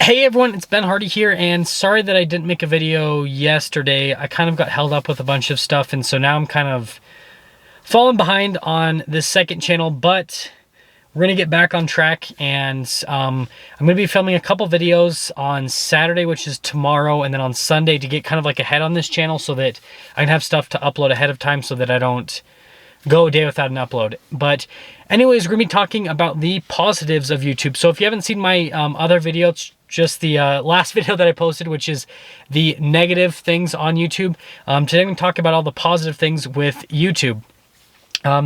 Hey everyone, it's Ben Hardy here, and sorry that I didn't make a video yesterday. I kind of got held up with a bunch of stuff, and so now I'm kind of falling behind on this second channel, but we're going to get back on track, and I'm going to be filming a couple videos on Saturday, which is tomorrow, and then on Sunday to get kind of like ahead on this channel so that I can have stuff to upload ahead of time so that I don't go a day without an upload. But anyways, we're going to be talking about the positives of YouTube. So if you haven't seen my other video, it's just the last video that I posted, which is the negative things on YouTube. Today I'm going to talk about all the positive things with YouTube.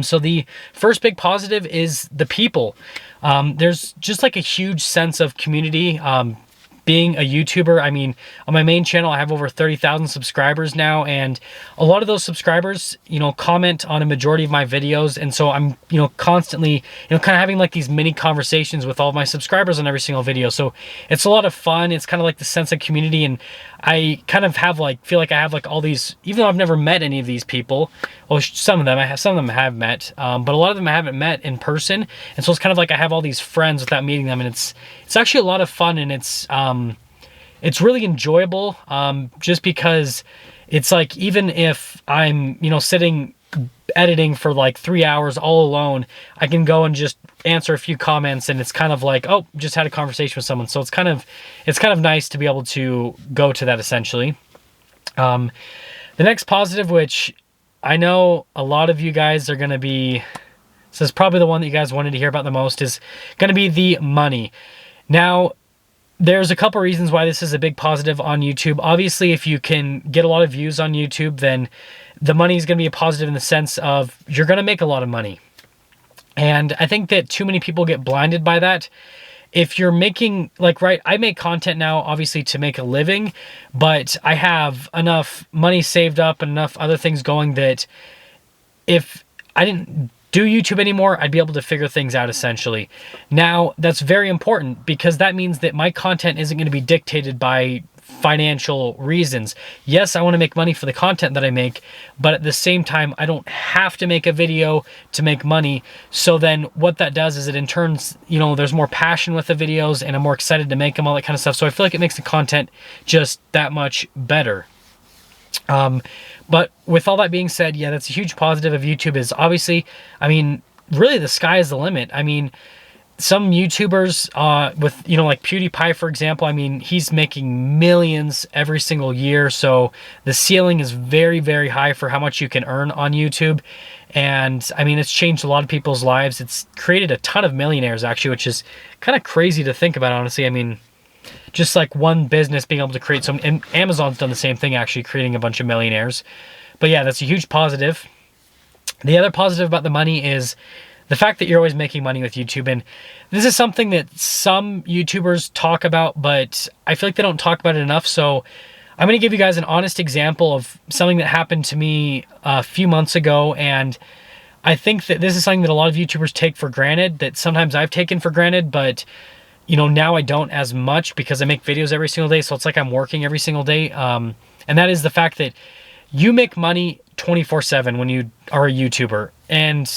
So the first big positive is the people. There's just like a huge sense of community. Being a YouTuber, I mean, on my main channel, I have over 30,000 subscribers now, and a lot of those subscribers, comment on a majority of my videos, and so I'm, constantly, kind of having like these mini conversations with all of my subscribers on every single video, so it's a lot of fun. It's kind of like the sense of community, and I kind of have feel like I have like all these, even though I've never met any of these people, well, some of them I have met, but a lot of them I haven't met in person, and so it's kind of like I have all these friends without meeting them, and it's actually a lot of fun, and it's really enjoyable, just because it's like, even if I'm, sitting editing for like 3 hours all alone, I can go and just answer a few comments, and it's kind of like, oh, just had a conversation with someone. So it's kind of nice to be able to go to that, essentially. The next positive, which I know a lot of you guys are going to be, this is probably the one that you guys wanted to hear about the most, is going to be the money. Now, there's a couple reasons why this is a big positive on YouTube. Obviously, if you can get a lot of views on YouTube, then the money is going to be a positive in the sense of you're going to make a lot of money. And I think that too many people get blinded by that. If you're making, I make content now, obviously, to make a living, but I have enough money saved up and enough other things going that if I didn't do YouTube anymore, I'd be able to figure things out, essentially. Now, that's very important because that means that my content isn't going to be dictated by financial reasons. Yes, I want to make money for the content that I make, but at the same time, I don't have to make a video to make money. So then what that does is it in turns, there's more passion with the videos, and I'm more excited to make them, all that kind of stuff. So I feel like it makes the content just that much better. But with all that being said, yeah, that's a huge positive of YouTube, is obviously, I mean, really the sky is the limit. I mean, some YouTubers, with, like PewDiePie, for example, I mean, he's making millions every single year. So the ceiling is very, very high for how much you can earn on YouTube. And I mean, it's changed a lot of people's lives. It's created a ton of millionaires, actually, which is kind of crazy to think about, honestly. I mean, just like one business being able to create some, and Amazon's done the same thing, actually, creating a bunch of millionaires. But yeah, that's a huge positive. The other positive about the money is the fact that you're always making money with YouTube. And this is something that some YouTubers talk about, but I feel like they don't talk about it enough. So I'm going to give you guys an honest example of something that happened to me a few months ago. And I think that this is something that a lot of YouTubers take for granted, that sometimes I've taken for granted, but now I don't as much because I make videos every single day. So it's like I'm working every single day. And that is the fact that you make money 24/7 when you are a YouTuber. And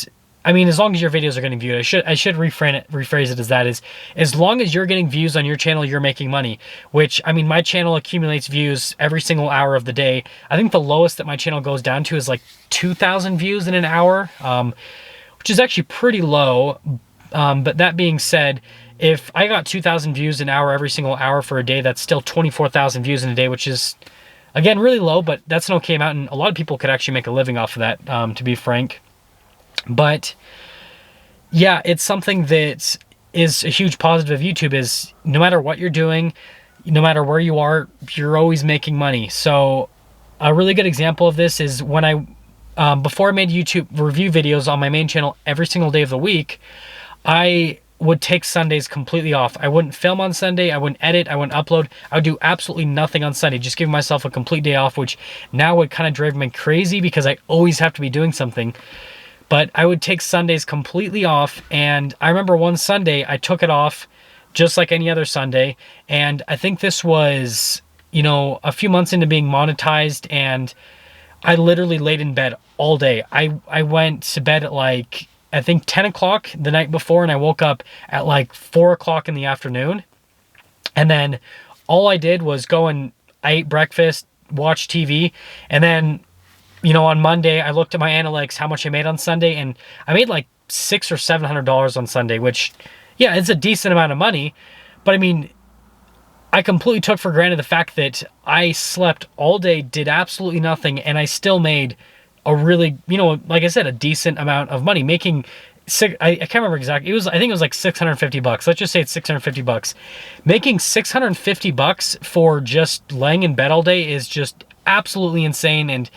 I mean, as long as your videos are getting viewed, I should rephrase it as that, is as long as you're getting views on your channel, you're making money, which, I mean, my channel accumulates views every single hour of the day. I think the lowest that my channel goes down to is like 2,000 views in an hour, which is actually pretty low. But that being said, if I got 2,000 views an hour every single hour for a day, that's still 24,000 views in a day, which is, again, really low, but that's an okay amount, and a lot of people could actually make a living off of that, to be frank. But yeah, it's something that is a huge positive of YouTube, is no matter what you're doing, no matter where you are, you're always making money. So a really good example of this is when before I made YouTube review videos on my main channel every single day of the week, I would take Sundays completely off. I wouldn't film on Sunday, I wouldn't edit, I wouldn't upload, I would do absolutely nothing on Sunday, just give myself a complete day off, which now would kind of drive me crazy because I always have to be doing something. But I would take Sundays completely off, and I remember one Sunday I took it off just like any other Sunday, and I think this was, a few months into being monetized, and I literally laid in bed all day. I went to bed at like, I think 10 o'clock the night before, and I woke up at like 4 o'clock in the afternoon. And then all I did was go and I ate breakfast, watched TV, and then, you know, on Monday I looked at my analytics, how much I made on Sunday, and I made like $600 or $700 on Sunday, which, yeah, it's a decent amount of money. But I mean, I completely took for granted the fact that I slept all day, did absolutely nothing, and I still made a really, you know, like I said, a decent amount of money. Making I can't remember exactly. I think it was like $650. Let's just say it's $650. Making $650 for just laying in bed all day is just absolutely insane, and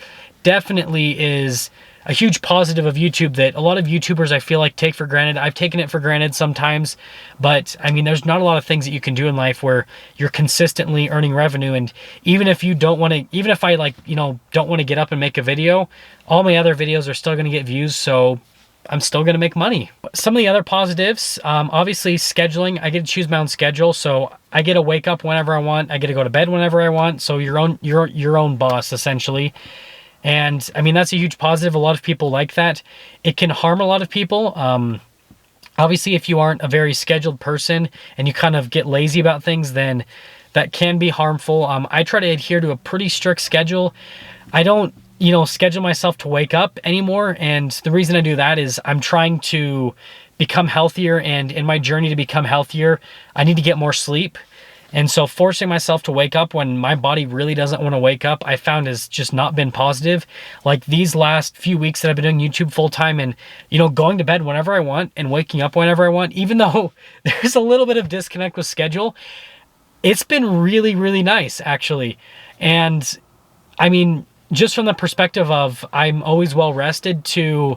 definitely is a huge positive of YouTube that a lot of YouTubers, I feel like, take for granted. I've taken it for granted sometimes, but I mean, there's not a lot of things that you can do in life where you're consistently earning revenue. And even if you don't want to, even if I, like, you know, don't want to get up and make a video, all my other videos are still going to get views. So I'm still going to make money. Some of the other positives, obviously scheduling. I get to choose my own schedule. So I get to wake up whenever I want. I get to go to bed whenever I want. So your own boss, essentially. And I mean, that's a huge positive. A lot of people like that. It can harm a lot of people. Obviously, if you aren't a very scheduled person and you kind of get lazy about things, then that can be harmful. I try to adhere to a pretty strict schedule. I don't, you know, schedule myself to wake up anymore. And the reason I do that is I'm trying to become healthier. And in my journey to become healthier, I need to get more sleep. And so forcing myself to wake up when my body really doesn't want to wake up, I found has just not been positive. Like these last few weeks that I've been doing YouTube full time and, you know, going to bed whenever I want and waking up whenever I want, even though there's a little bit of disconnect with schedule, it's been really, really nice, actually. And I mean, just from the perspective of I'm always well rested to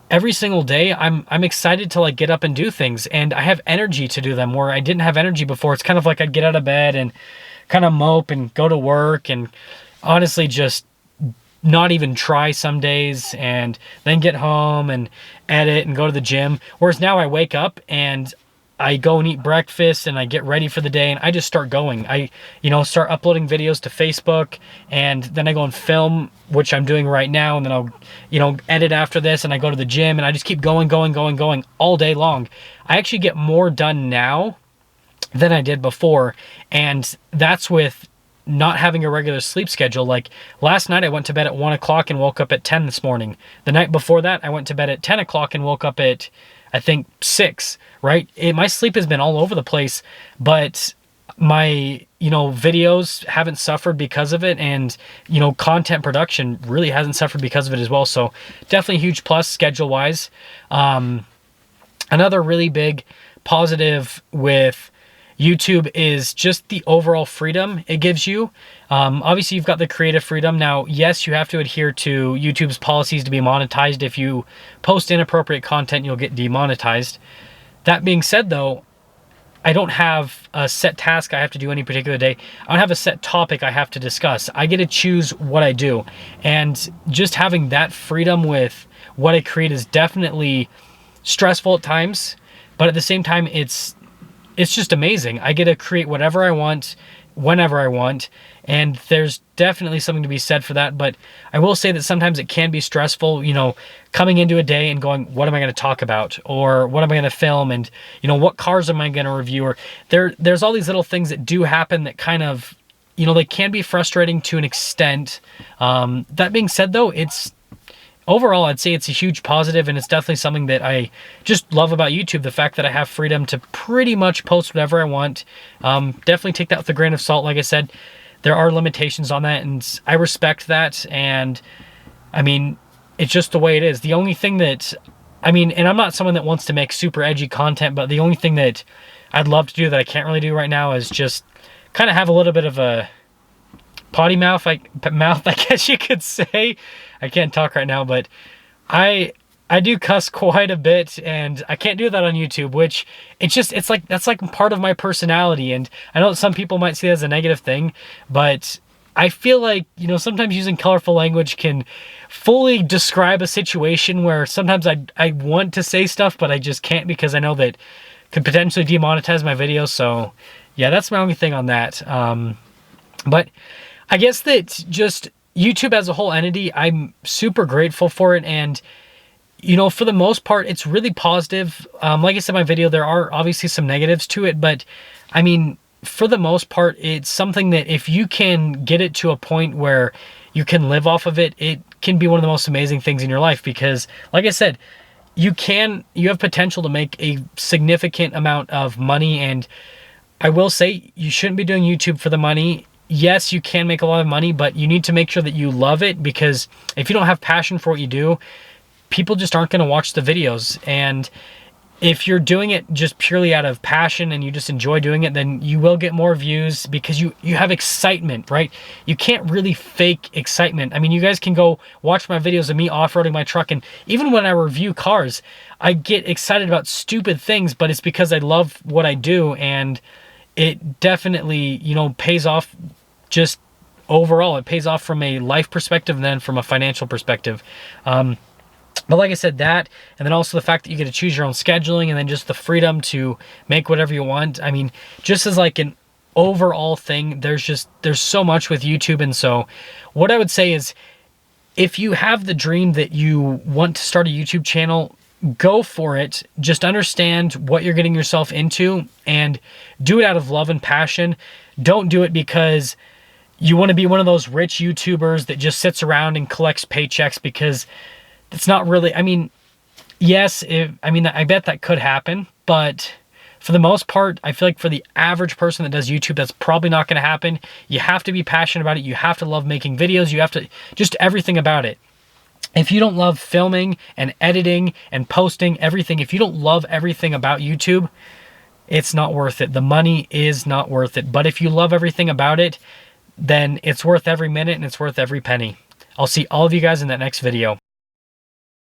every single day, I'm excited to like get up and do things, and I have energy to do them where I didn't have energy before. It's kind of like I'd get out of bed and kind of mope and go to work and honestly just not even try some days, and then get home and edit and go to the gym. Whereas now I wake up and I go and eat breakfast and I get ready for the day and I just start going. I, you know, start uploading videos to Facebook, and then I go and film, which I'm doing right now, and then I'll, you know, edit after this, and I go to the gym, and I just keep going all day long. I actually get more done now than I did before, and that's with not having a regular sleep schedule. Like last night I went to bed at 1 o'clock and woke up at 10 this morning. The night before that I went to bed at 10 o'clock and woke up at, I think, 6, right? My sleep has been all over the place, but my, you know, videos haven't suffered because of it, and, you know, content production really hasn't suffered because of it as well. So definitely a huge plus schedule wise. Another really big positive with YouTube is just the overall freedom it gives you. Obviously, you've got the creative freedom. Now, yes, you have to adhere to YouTube's policies to be monetized. If you post inappropriate content, you'll get demonetized. That being said, though, I don't have a set task I have to do any particular day. I don't have a set topic I have to discuss. I get to choose what I do. And just having that freedom with what I create is definitely stressful at times, but at the same time, it's just amazing. I get to create whatever I want, whenever I want, and there's definitely something to be said for that. But I will say that sometimes it can be stressful, you know, coming into a day and going, what am I going to talk about? Or what am I going to film? And, you know, what cars am I going to review? Or there's all these little things that do happen that kind of, you know, they can be frustrating to an extent. That being said, though, overall, I'd say it's a huge positive, and it's definitely something that I just love about YouTube, the fact that I have freedom to pretty much post whatever I want. Definitely take that with a grain of salt. Like I said, there are limitations on that, and I respect that, and I mean, it's just the way it is. The only thing that, I mean, and I'm not someone that wants to make super edgy content, but the only thing that I'd love to do that I can't really do right now is just kind of have a little bit of a potty mouth, I guess you could say. I can't talk right now, but I do cuss quite a bit, and I can't do that on YouTube, which it's like, that's like part of my personality. And I know that some people might see that as a negative thing, but I feel like, you know, sometimes using colorful language can fully describe a situation where sometimes I want to say stuff, but I just can't because I know that could potentially demonetize my video. So yeah, that's my only thing on that. But I guess that just YouTube as a whole entity, I'm super grateful for it. And, you know, for the most part, it's really positive. Like I said in my video, there are obviously some negatives to it, but I mean, for the most part, it's something that if you can get it to a point where you can live off of it, it can be one of the most amazing things in your life. Because like I said, you have potential to make a significant amount of money. And I will say, you shouldn't be doing YouTube for the money. Yes, you can make a lot of money, but you need to make sure that you love it, because if you don't have passion for what you do, people just aren't going to watch the videos. And if you're doing it just purely out of passion and you just enjoy doing it, then you will get more views because you have excitement, right? You can't really fake excitement. I mean, you guys can go watch my videos of me off-roading my truck, and even when I review cars, I get excited about stupid things, but it's because I love what I do, and it definitely, you know, pays off. Just overall, it pays off from a life perspective and then from a financial perspective. But like I said, that, and then also the fact that you get to choose your own scheduling, and then just the freedom to make whatever you want. I mean, just as like an overall thing, there's so much with YouTube. And so what I would say is, if you have the dream that you want to start a YouTube channel, go for it. Just understand what you're getting yourself into and do it out of love and passion. Don't do it because you want to be one of those rich YouTubers that just sits around and collects paychecks, because it's not really, I mean, yes, I bet that could happen, but for the most part, I feel like for the average person that does YouTube, that's probably not going to happen. You have to be passionate about it. You have to love making videos. You have to, just everything about it. If you don't love filming and editing and posting everything, if you don't love everything about YouTube, it's not worth it. The money is not worth it. But if you love everything about it, then it's worth every minute and it's worth every penny. I'll see all of you guys in that next video.